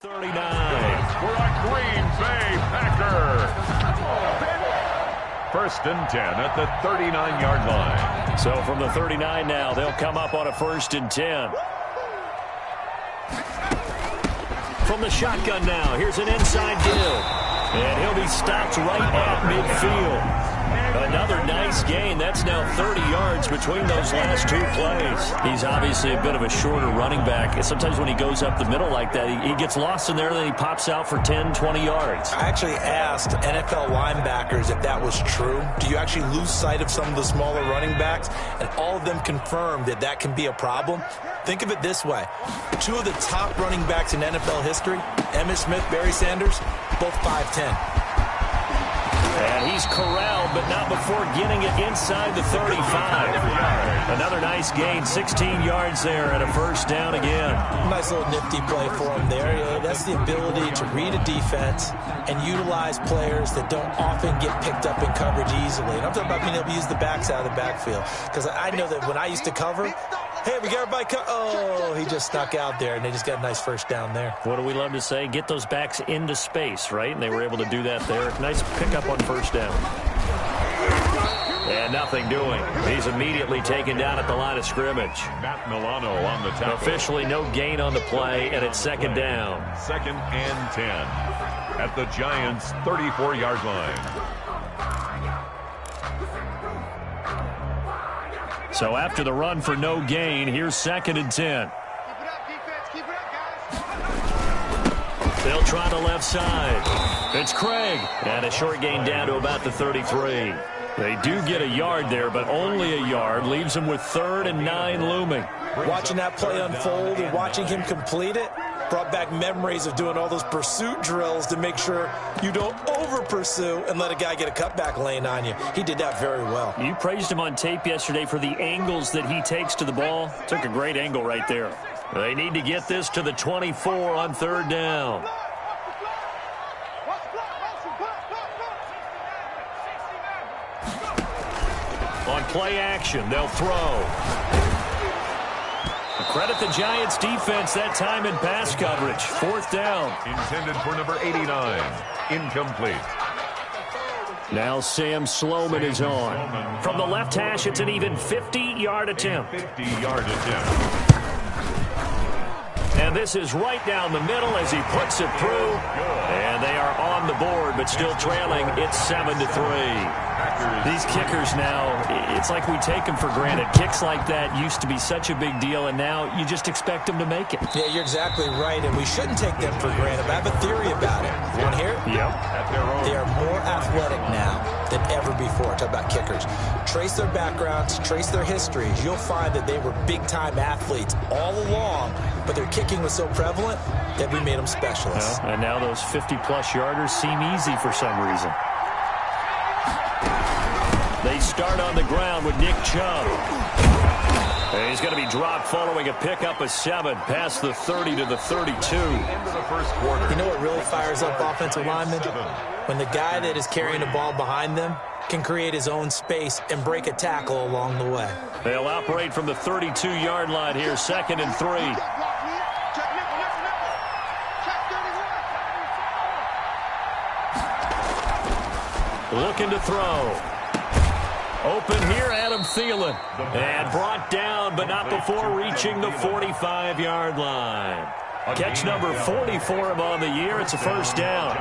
39 for a Green Bay Packer. 1st and 10 at the 39-yard line. So from the 39 now, they'll come up on a 1st and 10. From the shotgun now, here's an inside deal. And he'll be stopped right at midfield. Another nice gain. That's now 30 yards between those last two plays. He's obviously a bit of a shorter running back. Sometimes when he goes up the middle like that, he gets lost in there, then he pops out for 10, 20 yards. I actually asked NFL linebackers if that was true. Do you actually lose sight of some of the smaller running backs? And all of them confirmed that that can be a problem. Think of it this way. Two of the top running backs in NFL history, Emmitt Smith, Barry Sanders, both 5'10". And he's corralled, but not before getting it inside the 35. Another nice gain, 16 yards there, and a 1st down again. Nice little nifty play for him there. That's the ability to read a defense and utilize players that don't often get picked up in coverage easily. And I'm talking about being able to use the backs out of the backfield. Because I know that when I used to cover, hey, we got everybody oh, he just snuck out there, and they just got a nice 1st down there. What do we love to say? Get those backs into space, right? And they were able to do that there. Nice pickup on 1st down. And nothing doing. He's immediately taken down at the line of scrimmage. Matt Milano on the tackle. Officially no gain on the play, and it's 2nd down. 2nd and 10 at the Giants' 34-yard line. So after the run for no gain, here's 2nd and 10. They'll try the left side. It's Craig. And a short gain down to about the 33. They do get a yard there, but only a yard. Leaves them with 3rd and 9 looming. Watching that play unfold and watching him complete it brought back memories of doing all those pursuit drills to make sure you don't over-pursue and let a guy get a cutback lane on you. He did that very well. You praised him on tape yesterday for the angles that he takes to the ball. Took a great angle right there. They need to get this to the 24 on 3rd down. On play action, they'll throw. Credit the Giants defense that time in pass coverage. 4th down. Intended for number 89. Incomplete. Now Sam Sloman is on. From the left hash, it's an even 50-yard attempt. 50-yard attempt. And this is right down the middle as he puts it through. And they are on the board, but still trailing. It's 7-3. These kickers now, it's like we take them for granted. Kicks like that used to be such a big deal, and now you just expect them to make it. Yeah, you're exactly right, and we shouldn't take them for granted. But I have a theory about it. You want to hear it? Yep. They are more athletic now than ever before. Talk about kickers. Trace their backgrounds, trace their histories. You'll find that they were big-time athletes all along, but their kicking was so prevalent that we made them specialists. And now those 50-plus yarders seem easy for some reason. They start on the ground with Nick Chubb. And he's going to be dropped following a pickup of 7 past the 30 to the 32. Into the 1st quarter. You know what really fires up offensive linemen? When the guy that is carrying the ball behind them can create his own space and break a tackle along the way. They'll operate from the 32-yard line here, 2nd and 3. Looking to throw. Open here, Adam Thielen. And brought down, but not before reaching the 45-yard line. Catch number 40 for him on the year. It's a 1st down.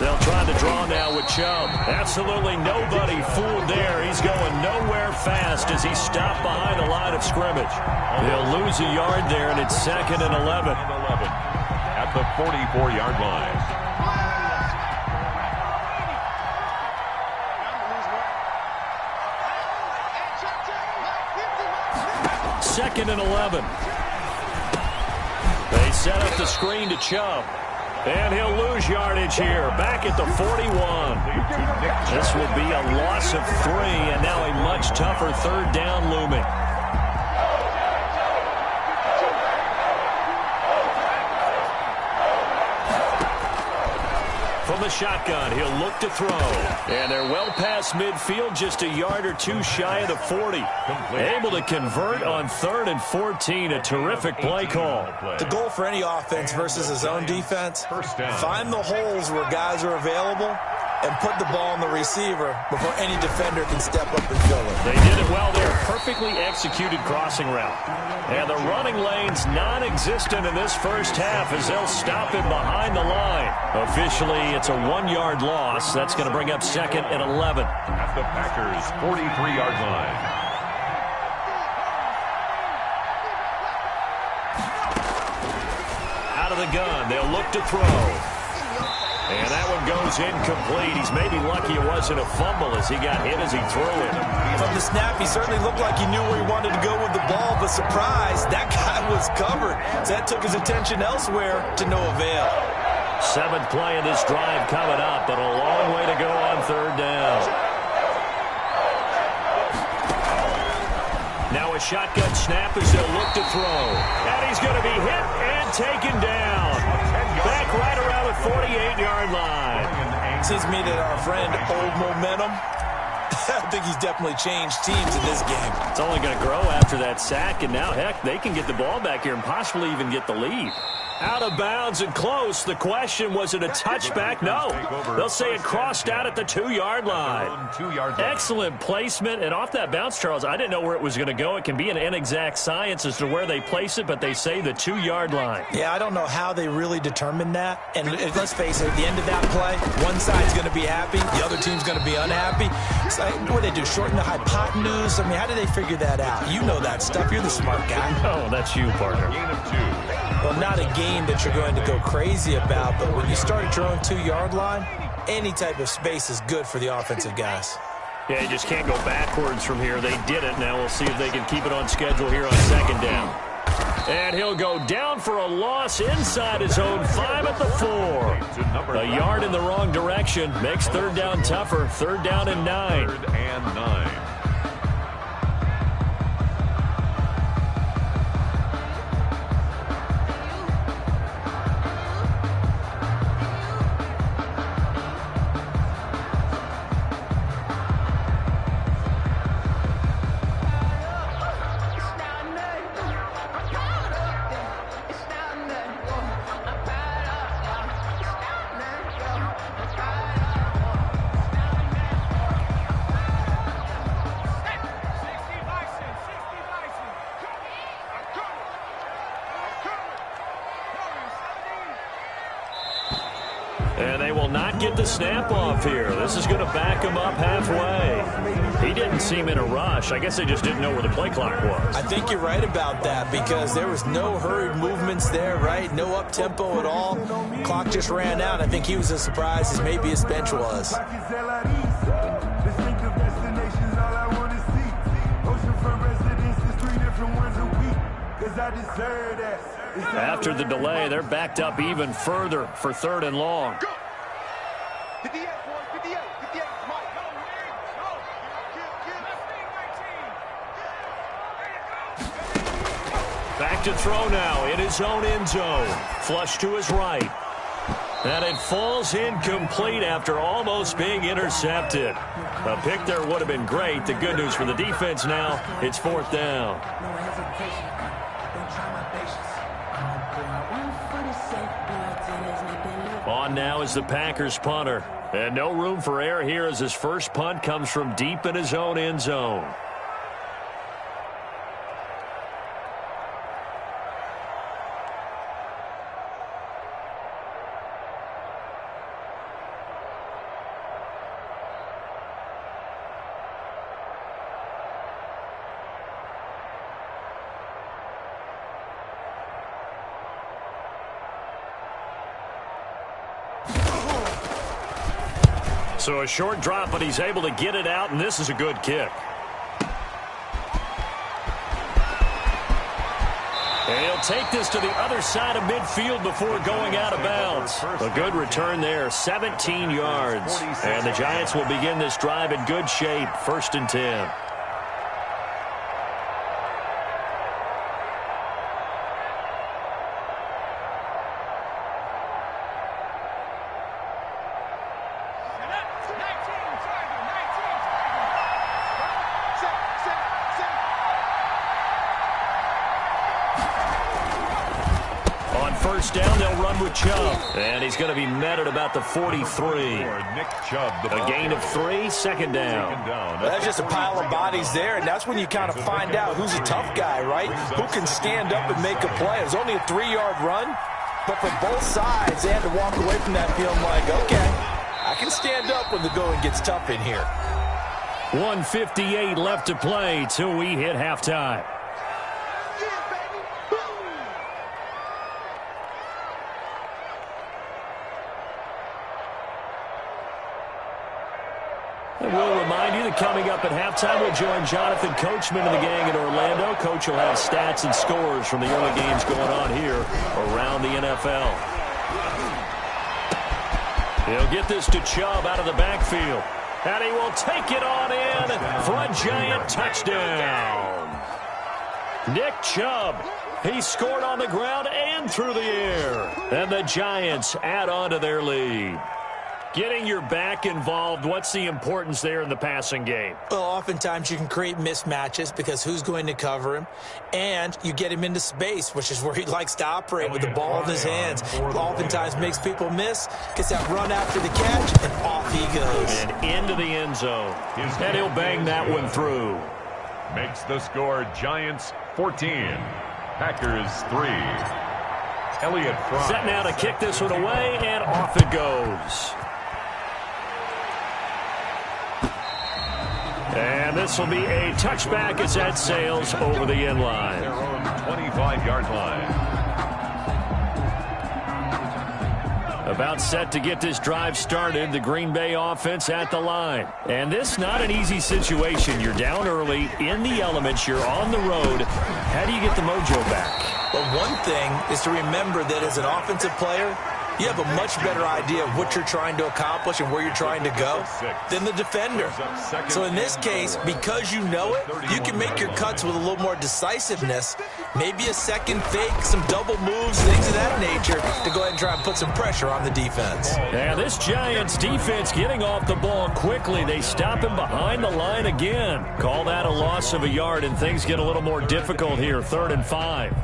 They'll try the draw now with Chubb. Absolutely nobody fooled there. He's going nowhere fast as he's stopped behind the line of scrimmage. They'll lose a yard there, and it's 2nd and 11. At the 44-yard line. 2nd and 11. They set up the screen to Chubb. And he'll lose yardage here. Back at the 41. This will be a loss of 3, and now a much tougher 3rd down looming. from the shotgun. He'll look to throw. And they're well past midfield, just a yard or two shy of the 40. Able to convert on 3rd and 14. A terrific play call. The goal for any offense versus his own defense, find the holes where guys are available and put the ball on the receiver before any defender can step up and fill it. They did it well there. Perfectly executed crossing route. And the running lane's non-existent in this first half as they'll stop him behind the line. Officially, it's a 1-yard loss. That's going to bring up 2nd and 11. At the Packers' 43-yard line. Out of the gun, they'll look to throw. And that one goes incomplete. He's maybe lucky it wasn't a fumble as he got hit as he threw it. From the snap, he certainly looked like he knew where he wanted to go with the ball, but surprise, that guy was covered. So that took his attention elsewhere to no avail. 7th play of this drive coming up, but a long way to go on 3rd down. Now a shotgun snap as they'll look to throw. And he's going to be hit and taken down. Back right around the 48-yard line. Seems to me that our friend, Old Momentum, I think he's definitely changed teams in this game. It's only going to grow after that sack, and now, heck, they can get the ball back here and possibly even get the lead. Out of bounds and close. The question, was it a touchback? No. They'll say it crossed out at the 2-yard line. Excellent placement. And off that bounce, Charles, I didn't know where it was going to go. It can be an inexact science as to where they place it, but they say the 2-yard line. Yeah, I don't know how they really determined that. And let's face it, at the end of that play, one side's going to be happy, the other team's going to be unhappy. It's like, what do they do, shorten the hypotenuse? I mean, how do they figure that out? You know that stuff. You're the smart guy. Oh, that's you, partner. Gain of 2. Well, not a game that you're going to go crazy about, but when you start at your own 2-yard line, any type of space is good for the offensive guys. Yeah, you just can't go backwards from here. They did it. Now we'll see if they can keep it on schedule here on 2nd down. And he'll go down for a loss inside his own 5 at the 4. A yard in the wrong direction. Makes 3rd down tougher. 3rd down and 9. 3rd and 9. And they will not get the snap off here. This is going to back him up halfway. He didn't seem in a rush. I guess they just didn't know where the play clock was. I think you're right about that because there was no hurried movements there, right? No up-tempo at all. Clock just ran out. I think he was as surprised as maybe his bench was. After the delay, they're backed up even further for 3rd and long. Back to throw now in his own end zone. Flush to his right. And it falls incomplete after almost being intercepted. A pick there would have been great. The good news for the defense now, it's 4th down. On now is the Packers punter. And no room for error here as his first punt comes from deep in his own end zone. So a short drop, but he's able to get it out, and this is a good kick. And he'll take this to the other side of midfield before going out of bounds. A good return there, 17 yards. And the Giants will begin this drive in good shape, 1st and 10. first down. They'll run with Chubb. And he's going to be met at about the 43. Nick Chubb, A gain of 3, second down. Well, that's just a pile of bodies there, and that's when you kind of find out who's a tough guy, right? Who can stand up and make a play. It was only a 3-yard run, but for both sides, they had to walk away from that feeling like, okay, I can stand up when the going gets tough in here. 1:58 left to play till we hit halftime. And we'll remind you that coming up at halftime, we'll join Jonathan Coachman and the gang in Orlando. Coach will have stats and scores from the early games going on here around the NFL. He'll get this to Chubb out of the backfield. And he will take it on in for a giant touchdown. Nick Chubb, he scored on the ground and through the air. And the Giants add on to their lead. Getting your back involved, what's the importance there in the passing game? Well, oftentimes you can create mismatches because who's going to cover him? And you get him into space, which is where he likes to operate with the ball in his hands. Oftentimes makes people miss, gets that run after the catch, and off he goes. And into the end zone. And he'll bang that one through. Makes the score Giants 14, Packers 3. Elliott Fry. Set now to kick this one away, and off it goes. And this will be a touchback as that sails over the end line. Their own 25-yard line. About set to get this drive started, the Green Bay offense at the line. And this not an easy situation. You're down early, in the elements, you're on the road. How do you get the mojo back? Well, one thing is to remember that as an offensive player, you have a much better idea of what you're trying to accomplish and where you're trying to go than the defender. So in this case, because you know it, you can make your cuts with a little more decisiveness, maybe a second fake, some double moves, things of that nature, to go ahead and try and put some pressure on the defense. Yeah, this Giants defense getting off the ball quickly. They stop him behind the line again. Call that a loss of a yard, and things get a little more difficult here, 3rd and 5.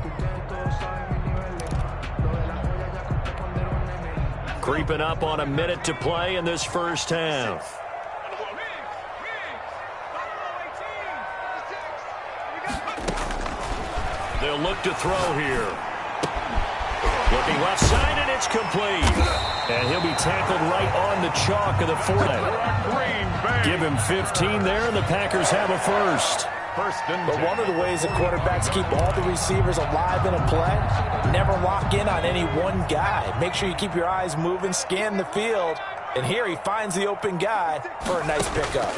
Creeping up on a minute to play in this first half. They'll look to throw here. Looking left side, and it's complete. And he'll be tackled right on the chalk of the 40. Give him 15 there, and the Packers have a first. But one of the ways the quarterbacks keep all the receivers alive in a play, never lock in on any one guy. Make sure you keep your eyes moving, scan the field, and here he finds the open guy for a nice pickup.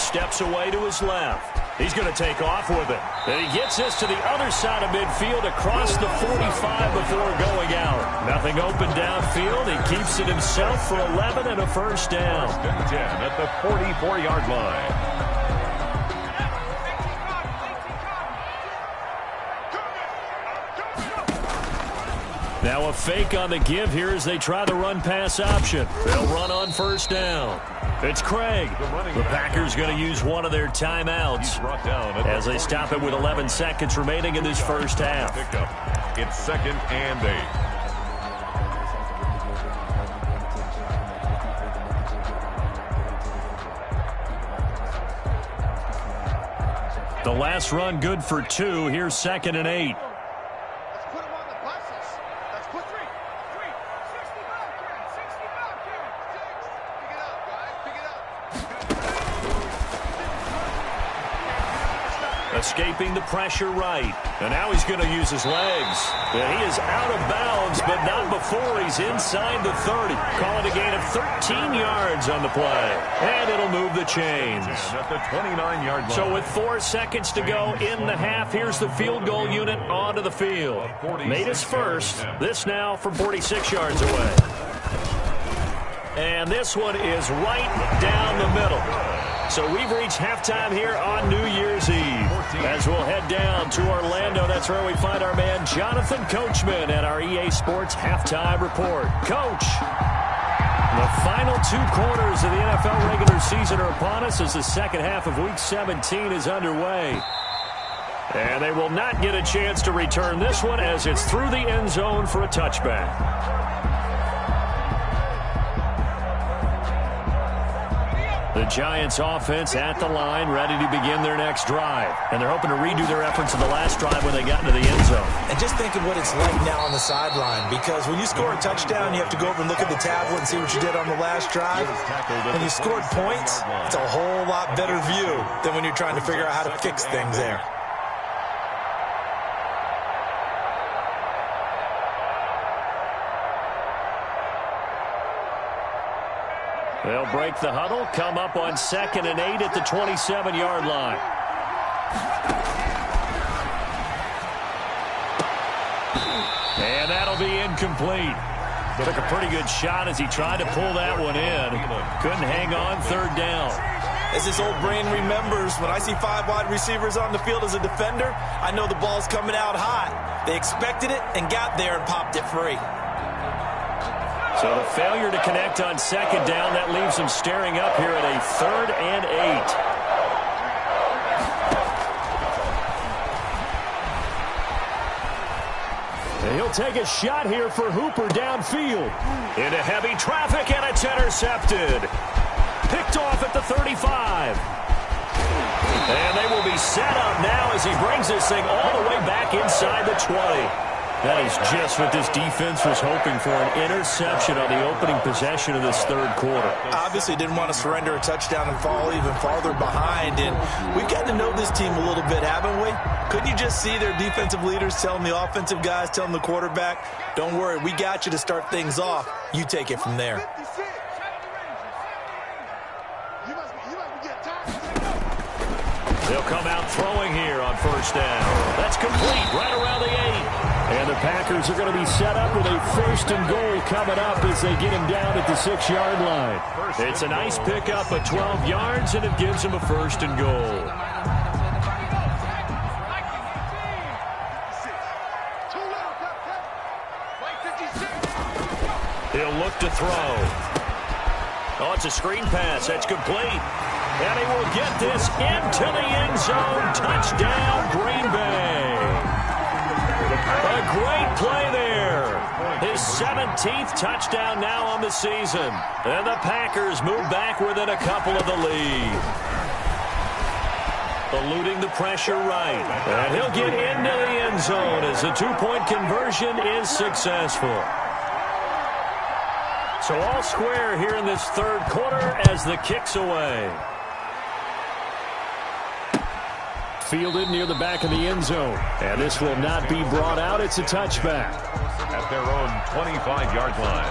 Steps away to his left. He's going to take off with it. And he gets this to the other side of midfield across the 45 before going out. Nothing open downfield. He keeps it himself for 11 and a first down. 10 at the 44-yard line. Now a fake on the give here as they try the run-pass option. They'll run on first down. It's Craig. The Packers going to use one of their timeouts as they stop it with 11 seconds remaining in this first half. It's 2nd and 8. The last run good for 2. Here's 2nd and 8. Escaping the pressure right. And now he's going to use his legs. And he is out of bounds, but not before he's inside the 30. Calling a gain of 13 yards on the play. And it'll move the chains. At the 29-yard line. So with 4 seconds to go in the half, here's the field goal unit onto the field. Made his first. This now from 46 yards away. And this one is right down the middle. So we've reached halftime here on New Year's Eve. As we'll head down to Orlando, that's where we find our man Jonathan Coachman at our EA Sports Halftime Report. Coach, the final 2 quarters of the NFL regular season are upon us as the second half of Week 17 is underway. And they will not get a chance to return this one as it's through the end zone for a touchback. The Giants offense at the line, ready to begin their next drive. And they're hoping to redo their efforts of the last drive when they got into the end zone. And just think of what it's like now on the sideline, because when you score a touchdown, you have to go over and look at the tablet and see what you did on the last drive. When you scored points, it's a whole lot better view than when you're trying to figure out how to fix things there. They'll break the huddle, come up on 2nd and 8 at the 27-yard line. And that'll be incomplete. Took a pretty good shot as he tried to pull that one in. Couldn't hang on, 3rd down. As this old brain remembers, when I see 5 wide receivers on the field as a defender, I know the ball's coming out hot. They expected it and got there and popped it free. So the failure to connect on 2nd down, that leaves him staring up here at a 3rd and 8. And he'll take a shot here for Hooper downfield. Into heavy traffic, and it's intercepted. Picked off at the 35. And they will be set up now as he brings this thing all the way back inside the 20. That is just what this defense was hoping for, an interception on the opening possession of this 3rd quarter. Obviously didn't want to surrender a touchdown and fall even farther behind, and we've got to know this team a little bit, haven't we? Couldn't you just see their defensive leaders telling the offensive guys, telling the quarterback, don't worry, we got you to start things off. You take it from there. They'll come out throwing here on 1st down. That's complete right around the 8. And the Packers are going to be set up with a 1st and goal coming up as they get him down at the 6-yard line. It's a nice pickup of 12 yards, and it gives him a 1st and goal. He'll look to throw. Oh, it's a screen pass. That's complete. And he will get this into the end zone. Touchdown, Green Bay. A great play there. His 17th touchdown now on the season. And the Packers move back within a couple of the lead. Eluding the pressure right. And he'll get into the end zone as the 2-point conversion is successful. So all square here in this 3rd quarter as the kick's away. Fielded near the back of the end zone. And this will not be brought out. It's a touchback. At their own 25-yard line.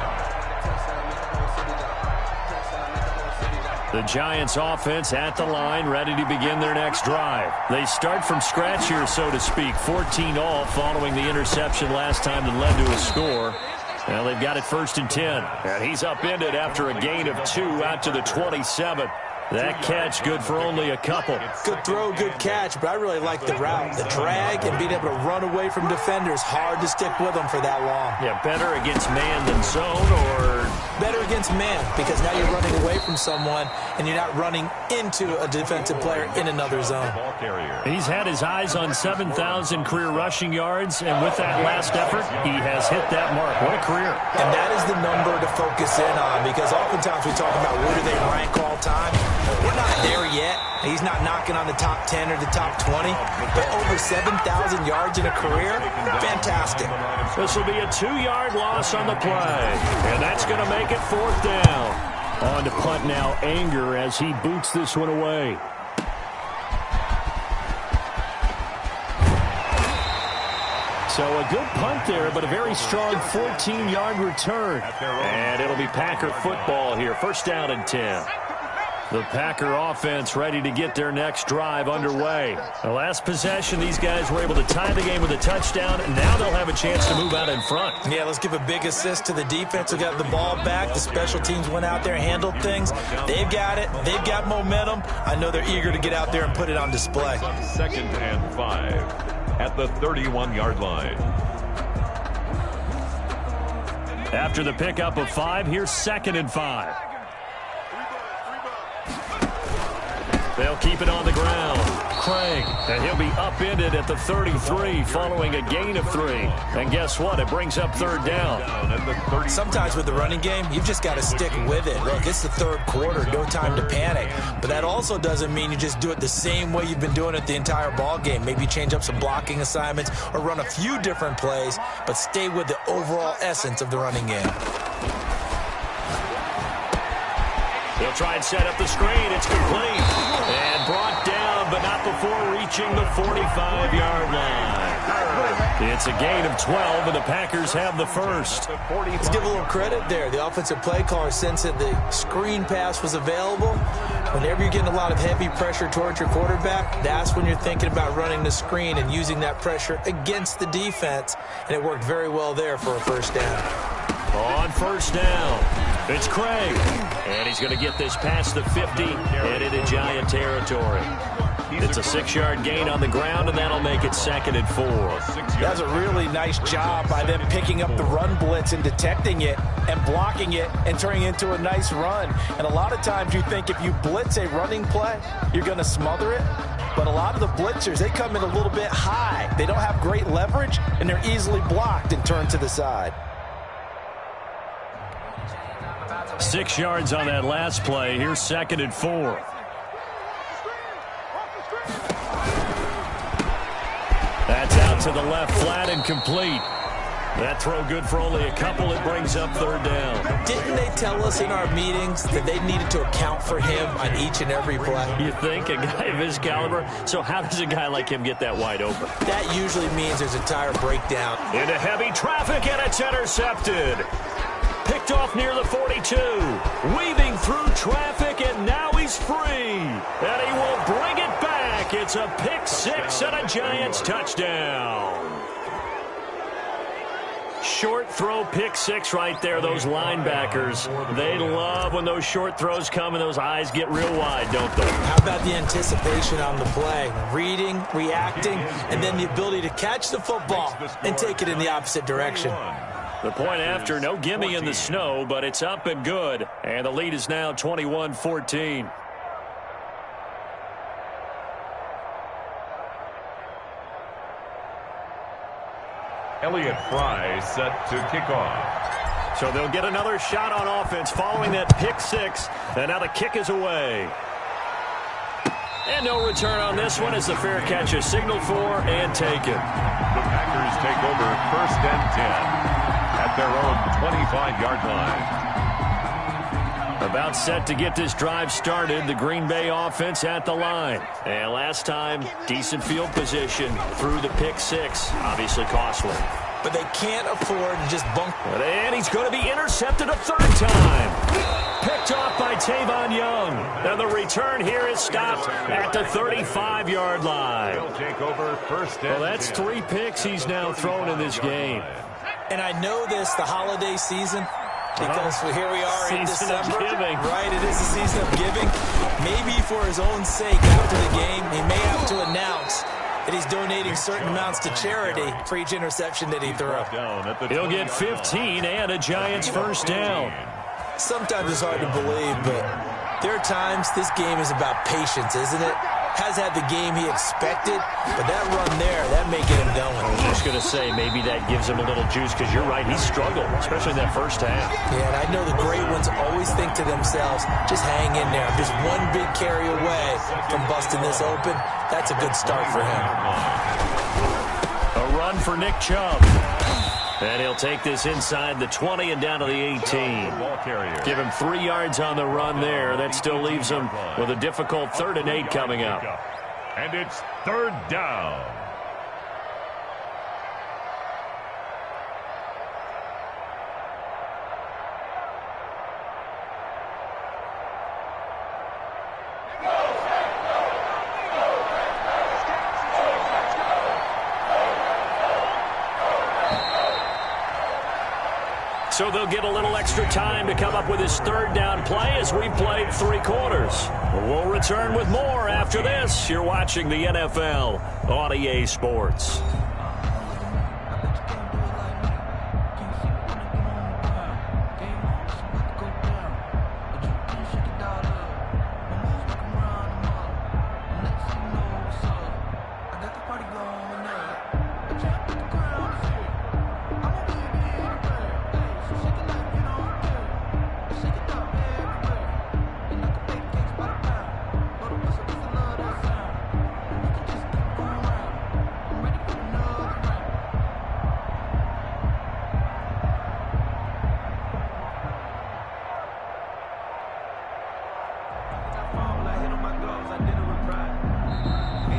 The Giants offense at the line, ready to begin their next drive. They start from scratch here, so to speak. 14 all following the interception last time that led to a score. Well, they've got it 1st and 10. And he's upended after a gain of 2 out to the 27. That catch good for only a couple. Good throw, good catch, but I really like the route. The drag and being able to run away from defenders. Hard to stick with them for that long. Yeah, better against man than zone, or? Better against man, because now you're running away from someone and you're not running into a defensive player in another zone. He's had his eyes on 7,000 career rushing yards, and with that last effort, he has hit that mark. What a career. And that is the number to focus in on, because oftentimes we talk about where do they rank all time. We're not there yet. He's not knocking on the top 10 or the top 20, but over 7,000 yards in a career, fantastic. This will be a 2-yard loss on the play, and that's going to make it 4th down. On to punt now, Anger, as he boots this one away. So a good punt there, but a very strong 14-yard return. And it'll be Packer football here. 1st down and 10. The Packer offense ready to get their next drive underway. The last possession, these guys were able to tie the game with a touchdown, and now they'll have a chance to move out in front. Yeah, let's give a big assist to the defense who got the ball back. The special teams went out there and handled things. They've got it. They've got momentum. I know they're eager to get out there and put it on display. 2nd and 5 at the 31-yard line. After the pickup of 5, here's 2nd and 5. They'll keep it on the ground. Craig, And he'll be upended at the 33 following a gain of 3. And guess what? It brings up third down. Sometimes with the running game, you've just got to stick with it. Look, it's the third quarter, no time to panic. But that also doesn't mean you just do it the same way you've been doing it the entire ball game. Maybe change up some blocking assignments or run a few different plays, but stay with the overall essence of the running game. He'll try and set up the screen. It's complete. And brought down, but not before reaching the 45-yard line. It's a gain of 12, and the Packers have the first. Let's give a little credit there. The offensive play caller sensed that the screen pass was available. Whenever you're getting a lot of heavy pressure towards your quarterback, that's when you're thinking about running the screen and using that pressure against the defense. And it worked very well there for a first down. On first down, it's Craig. And he's going to get this past the 50 and into Giant territory. It's a 6-yard gain on the ground, and that'll make it 2nd and 4. That's a really nice job by them picking up the run blitz and detecting it and blocking it and turning it into a nice run. And a lot of times you think if you blitz a running play, you're going to smother it. But a lot of the blitzers, they come in a little bit high. They don't have great leverage, and they're easily blocked and turned to the side. 6 yards on that last play. Here's 2nd and 4. That's out to the left, flat and complete. That throw good for only a couple. It brings up third down. Didn't they tell us in our meetings that they needed to account for him on each and every play? You think? A guy of his caliber? So how does a guy like him get that wide open? That usually means there's a tire breakdown. Into heavy traffic, and it's intercepted. Picked off near the 42. Weaving through traffic, and now he's free. And he will bring it back. It's a pick 6 and a Giants touchdown. Short throw, pick 6 right there. Those linebackers, they love when those short throws come and those eyes get real wide, don't they? How about the anticipation on the play? Reading, reacting, and then the ability to catch the football and take it in the opposite direction. The point after, no gimme in the snow, but it's up and good. And the lead is now 21-14. Elliott Fry set to kick off. So they'll get another shot on offense following that pick 6. And now the kick is away. And no return on this one as the fair catch is signaled for and taken. The Packers take over 1st and 10 at their own 25-yard line. About set to get this drive started, the Green Bay offense at the line. And last time, decent field position through the pick 6. Obviously costly. But they can't afford to just bunk. And he's going to be intercepted a 3rd time. Picked off by Tavon Young. And the return here is stopped at the 35-yard line. They'll take over 1st and 10. Well, that's 3 picks he's now thrown in this game. And I know this, the holiday season, because here we are in December. Right, it is the season of giving. Maybe for his own sake after the game, he may have to announce that he's donating certain amounts to charity for each interception that he threw. He'll get 15 and a Giants first down. Sometimes it's hard to believe, but there are times this game is about patience, isn't it? Has had the game he expected, but that run there, that may get him going. I was just going to say, maybe that gives him a little juice, because you're right, he struggled, especially in that first half. Yeah, and I know the great ones always think to themselves, just hang in there. I'm just one big carry away from busting this open. That's a good start for him. A run for Nick Chubb. And he'll take this inside the 20 and down to the 18. Give him 3 yards on the run there. That still leaves him with a difficult 3rd and 8 coming up. And it's 3rd down. So they'll get a little extra time to come up with his 3rd down play as we played 3 quarters. We'll return with more after this. You're watching the NFL on EA Sports.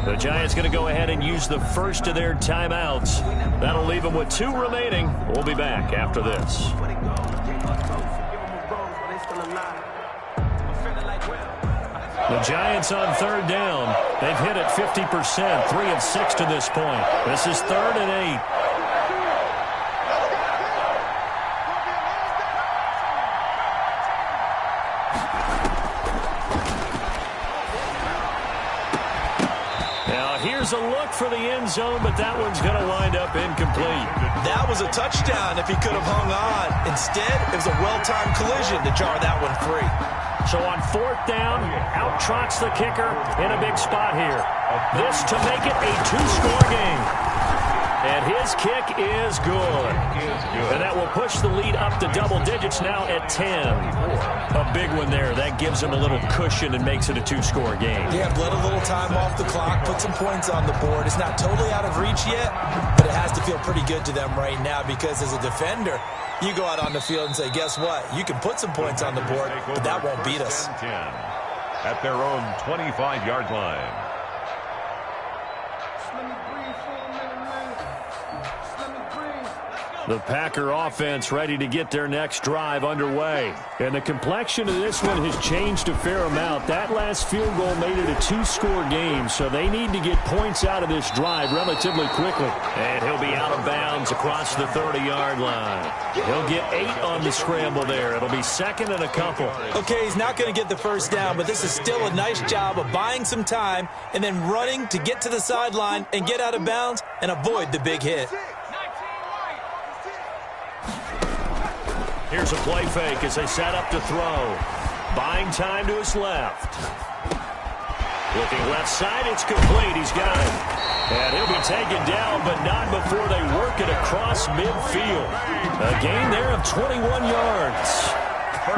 The Giants going to go ahead and use the first of their timeouts. That'll leave them with 2 remaining. We'll be back after this. The Giants on 3rd down. They've hit it 50%, 3 of 6 to this point. This is 3rd and 8. Now here's a look for the end zone, but that one's going to wind up incomplete. That was a touchdown if he could have hung on. Instead, it was a well-timed collision to jar that one free. So on 4th down, out trots the kicker in a big spot here. This to make it a 2-score game. And his kick is good. And that will push the lead up to double digits now at 10. A big one there. That gives him a little cushion and makes it a 2-score game. Yeah, let a little time off the clock, put some points on the board. It's not totally out of reach yet, but it has to feel pretty good to them right now because as a defender, you go out on the field and say, guess what? You can put some points on the board, but that won't beat us. 10 at their own 25-yard line. The Packer offense ready to get their next drive underway. And the complexion of this one has changed a fair amount. That last field goal made it a 2-score game, so they need to get points out of this drive relatively quickly. And he'll be out of bounds across the 30-yard line. He'll get 8 on the scramble there. It'll be 2nd and a couple. Okay, he's not going to get the first down, but this is still a nice job of buying some time and then running to get to the sideline and get out of bounds and avoid the big hit. Here's a play fake as they set up to throw. Buying time to his left. Looking left side, it's complete. He's got it. And he'll be taken down, but not before they work it across midfield. A gain there of 21 yards.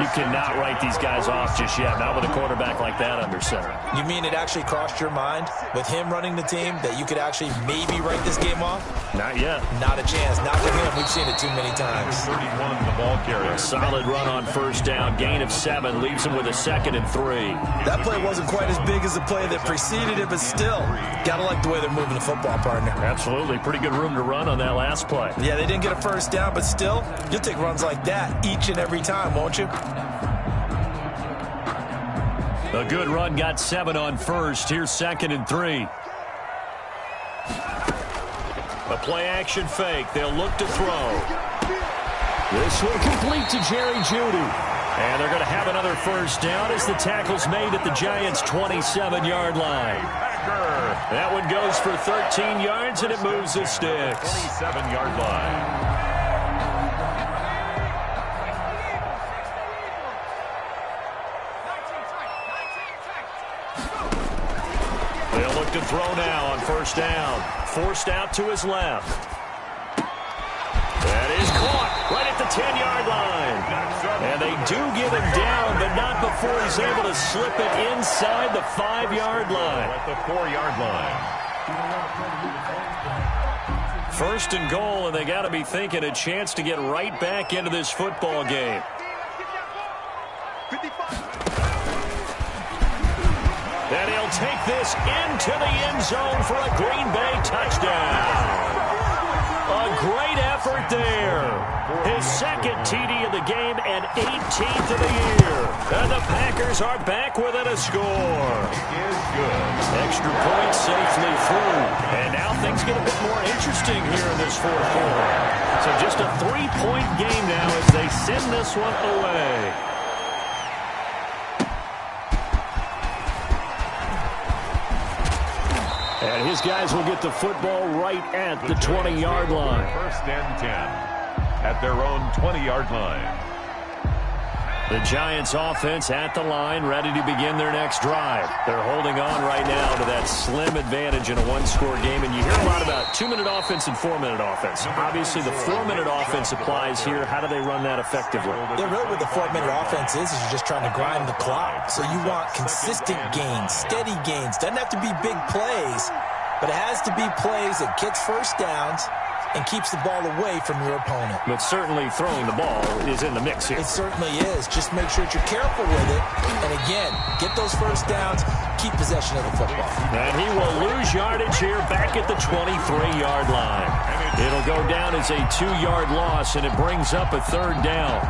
You cannot write these guys off just yet, not with a quarterback like that under center. You mean it actually crossed your mind with him running the team that you could actually maybe write this game off? Not yet. Not a chance. Not with him. We've seen it too many times. 31 the ball carrier. A solid run on 1st down. Gain of 7 leaves him with a 2nd and 3. That play wasn't quite as big as the play that preceded it, but still, gotta like the way they're moving the football, partner. Absolutely. Pretty good room to run on that last play. Yeah, they didn't get a first down, but still, you'll take runs like that each and every time, won't you? A good run got 7 on 1st. Here's 2nd and 3. A play-action fake. They'll look to throw. This one complete to Jerry Jeudy. And they're going to have another first down as the tackle's made at the Giants' 27-yard line. That one goes for 13 yards, and it moves the sticks. 27-yard line. They'll look to throw now on 1st down. Forced out to his left. That is caught right at the 10-yard line. And they do get him down, but not before he's able to slip it inside the 5-yard line. At the 4-yard line. 1st and goal, and they got to be thinking a chance to get right back into this football game. And he'll take this into the end zone for a Green Bay touchdown. A great effort there. His 2nd TD of the game and 18th of the year. And the Packers are back within a score. Is good. Extra point safely through. And now things get a bit more interesting here in this 4th quarter. So just a 3-point game now as they send this one away. And his guys will get the football right at the 20-yard line. 1st and 10 at their own 20-yard line. The Giants offense at the line, ready to begin their next drive. They're holding on right now to that slim advantage in a 1-score game. And you hear a lot about 2-minute offense and 4-minute offense. Obviously, the 4-minute offense applies here. How do they run that effectively? Yeah, really what the 4-minute offense is you're just trying to grind the clock. So you want consistent gains, steady gains. Doesn't have to be big plays, but it has to be plays that gets first downs and keeps the ball away from your opponent. But certainly throwing the ball is in the mix here. It certainly is. Just make sure that you're careful with it. And again, get those first downs, keep possession of the football. And he will lose yardage here back at the 23-yard line. It'll go down as a 2-yard loss, and it brings up a 3rd down.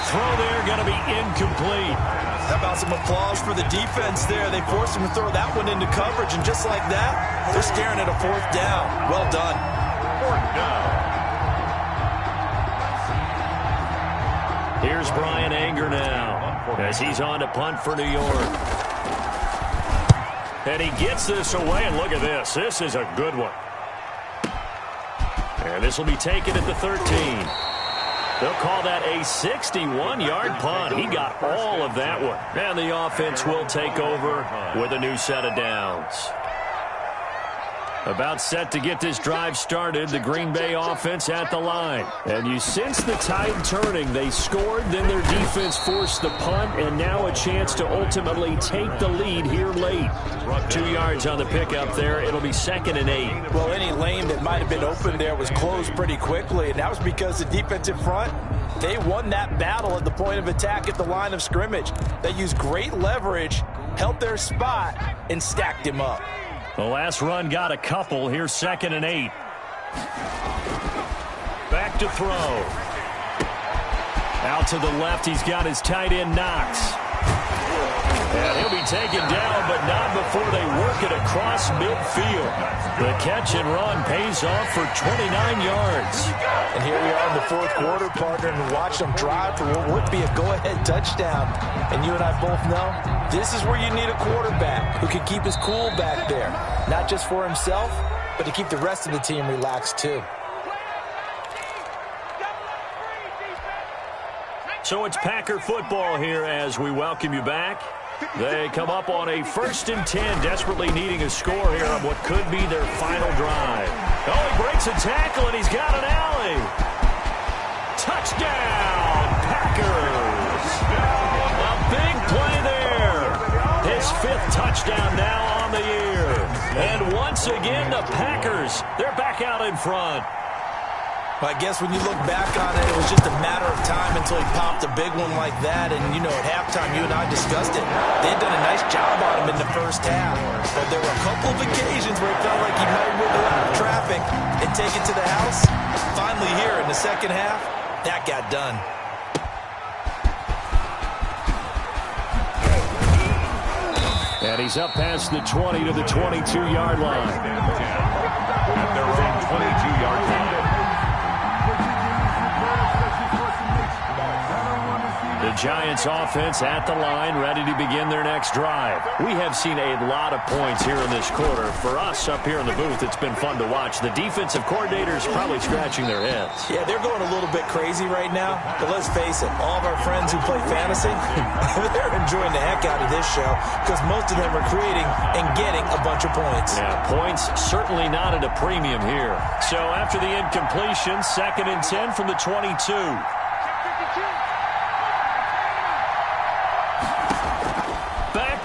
Throw there going to be incomplete. How about some applause for the defense there? They forced him to throw that one into coverage, and just like that, they're staring at a 4th down. Well done. 4th down. Here's Brian Anger now as he's on to punt for New York. And he gets this away, and look at this. This is a good one. And this will be taken at the 13. They'll call that a 61-yard punt. He got all of that one. And the offense will take over with a new set of downs. About set to get this drive started, the Green Bay offense at the line. And you sense the tide turning. They scored, then their defense forced the punt, and now a chance to ultimately take the lead here late. 2 yards on the pickup there. It'll be 2nd and 8. Well, any lane that might have been open there was closed pretty quickly, and that was because the defensive front, they won that battle at the point of attack at the line of scrimmage. They used great leverage, held their spot, and stacked him up. The last run got a couple. Here's 2nd and 8. Back to throw. Out to the left, he's got his tight end Knox. And he'll be taken down, but not before they work it across midfield. The catch and run pays off for 29 yards. And here we are in the 4th quarter, partner, and watch them drive for what would be a go-ahead touchdown. And you and I both know this is where you need a quarterback who can keep his cool back there. Not just for himself, but to keep the rest of the team relaxed too. So it's Packer football here as we welcome you back. They come up on a 1st and 10, desperately needing a score here on what could be their final drive. Oh, he breaks a tackle, and he's got an alley. Touchdown, Packers. A big play there. His 5th touchdown now on the year. And once again, the Packers, they're back out in front. Well, I guess when you look back on it, it was just a matter of time until he popped a big one like that. And, you know, at halftime, you and I discussed it. They had done a nice job on him in the first half. But there were a couple of occasions where it felt like he might wiggle out of traffic and take it to the house. Finally here in the second half, that got done. And he's up past the 20 to the 22-yard line. At their own 22-yard line. The Giants offense at the line, ready to begin their next drive. We have seen a lot of points here in this quarter. For us up here in the booth, it's been fun to watch. The defensive coordinators probably scratching their heads. Yeah, they're going a little bit crazy right now. But let's face it, all of our friends who play fantasy, they're enjoying the heck out of this show because most of them are creating and getting a bunch of points. Yeah, points certainly not at a premium here. So after the incompletion, 2nd and 10 from the 22.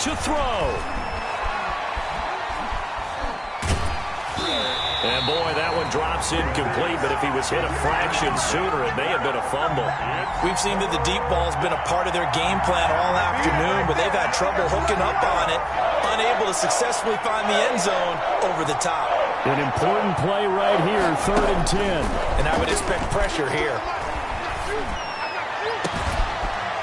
To throw. And boy, that one drops incomplete, but if he was hit a fraction sooner, it may have been a fumble. We've seen that the deep ball's been a part of their game plan all afternoon, but they've had trouble hooking up on it, unable to successfully find the end zone over the top. An important play right here, 3rd and 10. And I would expect pressure here.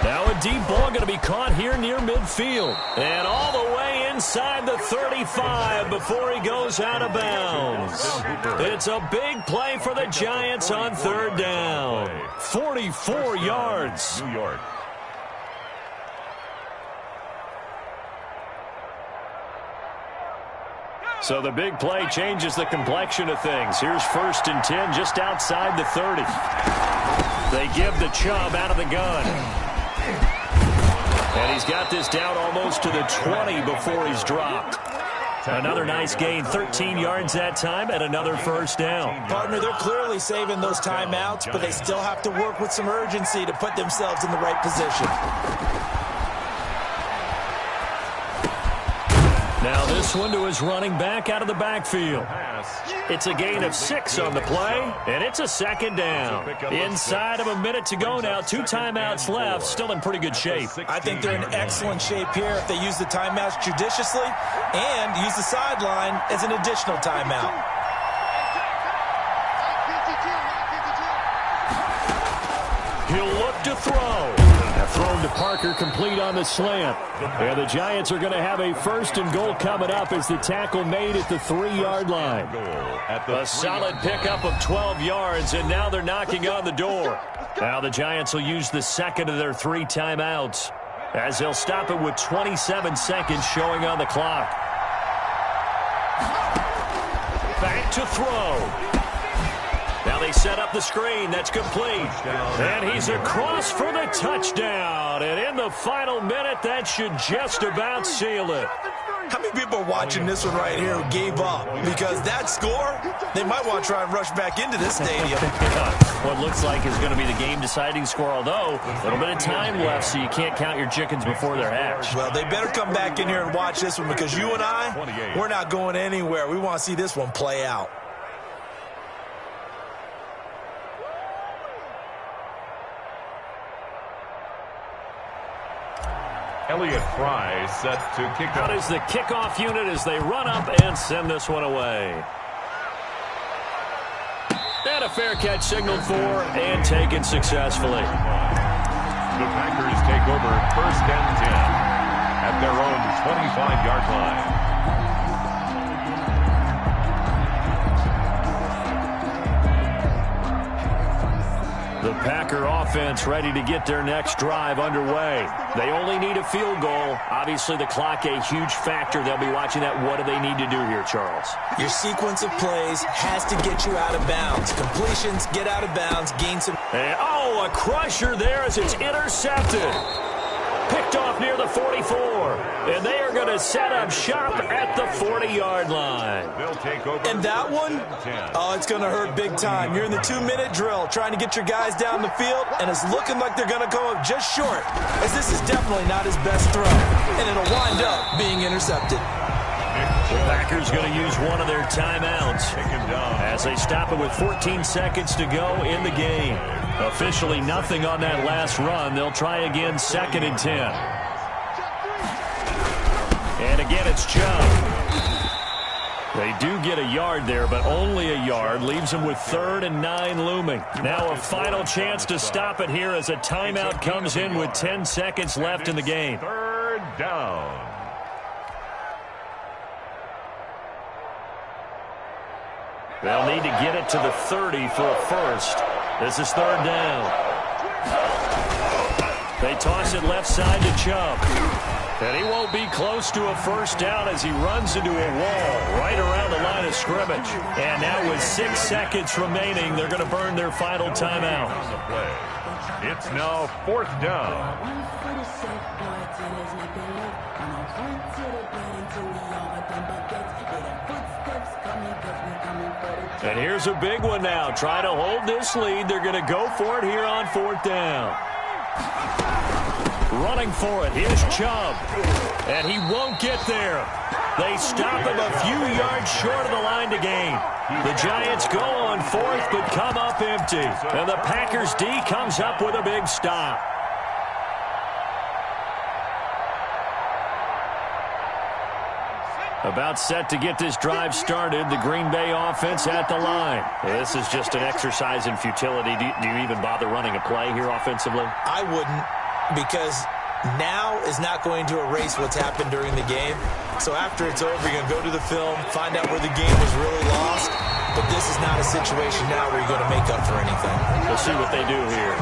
Now a deep ball going to be caught here near midfield. And all the way inside the 35 before he goes out of bounds. It's a big play for the Giants on 3rd down. 44 yards. New York. So the big play changes the complexion of things. Here's 1st and 10 just outside the 30. They give the Chubb out of the gun. And he's got this down almost to the 20 before he's dropped. Another nice gain, 13 yards that time, and another first down. Partner, they're clearly saving those timeouts, but they still have to work with some urgency to put themselves in the right position. Now this one to his running back out of the backfield. It's a gain of 6 on the play, and it's a second down. Inside of a minute to go now, 2 timeouts left, still in pretty good shape. I think they're in excellent shape here if they use the timeouts judiciously and use the sideline as an additional timeout. He'll look to throw. Thrown to Parker, complete on the slant. And the Giants are going to have a first and goal coming up as the tackle made at the 3-yard line. A solid pickup of 12 yards, and now they're knocking on the door. Now the Giants will use the second of their 3 timeouts as they'll stop it with 27 seconds showing on the clock. Back to throw. Now they set up the screen. That's complete. And he's across for the touchdown. And in the final minute, that should just about seal it. How many people are watching this one right here who gave up? Because that score, they might want to try and rush back into this stadium. What looks like is going to be the game-deciding score, although a little bit of time left, so you can't count your chickens before they're hatched. Well, they better come back in here and watch this one because you and I, we're not going anywhere. We want to see this one play out. Elliott Fry set to kick off. Out is the kickoff unit as they run up and send this one away. And a fair catch signaled for and taken successfully. The Packers take over 1st and 10 at their own 25-yard line. The Packer offense ready to get their next drive underway. They only need a field goal. Obviously, the clock a huge factor. They'll be watching that. What do they need to do here, Charles? Your sequence of plays has to get you out of bounds. Completions, get out of bounds, gain some... And, a crusher there as it's intercepted. Picked off near the 44. And they are going to set up shop at the 40-yard line. And that one, it's going to hurt big time. You're in the 2-minute drill trying to get your guys down the field, and it's looking like they're going to come up just short, as this is definitely not his best throw. And it'll wind up being intercepted. The Packers going to use one of their timeouts as they stop it with 14 seconds to go in the game. Officially nothing on that last run. They'll try again 2nd and 10. And again, it's Chubb. They do get a yard there, but only a yard. Leaves them with 3rd and 9 looming. Now a final chance to stop it here as a timeout comes in with 10 seconds left in the game. 3rd down. They'll need to get it to the 30 for a first. This is 3rd down. They toss it left side to Chubb. And he won't be close to a first down as he runs into a wall right around the line of scrimmage. And now with 6 seconds remaining, they're going to burn their final timeout. It's now 4th down. And here's a big one now. Trying to hold this lead. They're going to go for it here on 4th down. Running for it. Here's Chubb. And he won't get there. They stop him a few yards short of the line to gain. The Giants go on 4th but come up empty. And the Packers D comes up with a big stop. About set to get this drive started. The Green Bay offense at the line. This is just an exercise in futility. Do you even bother running a play here offensively? I wouldn't, because now is not going to erase what's happened during the game. So after it's over, you're going to go to the film, find out where the game was really lost. But this is not a situation now where you're going to make up for anything. We'll see what they do here.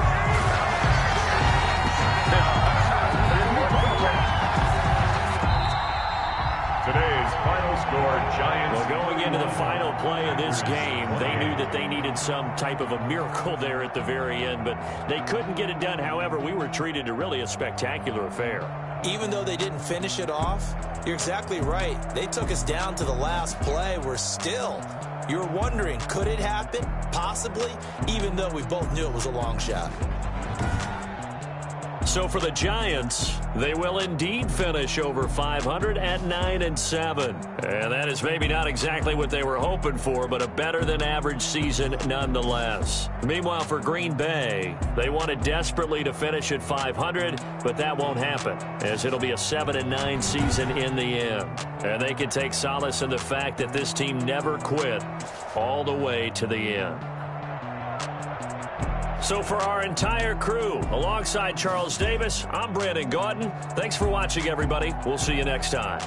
Today's final score, Giants. Well, going into the final play of this game, they knew that they needed some type of a miracle there at the very end, but they couldn't get it done. However, we were treated to really a spectacular affair. even though they didn't finish it off, you're exactly right. They took us down to the last play. You're wondering, could it happen? Possibly, even though we both knew it was a long shot. So for the Giants, they will indeed finish over 500 at 9-7. And that is maybe not exactly what they were hoping for, but a better-than-average season nonetheless. Meanwhile, for Green Bay, they wanted desperately to finish at 500, but that won't happen, as it'll be a 7-9 season in the end. And they can take solace in the fact that this team never quit all the way to the end. So for our entire crew, alongside Charles Davis, I'm Brandon Gaudin. Thanks for watching, everybody. We'll see you next time.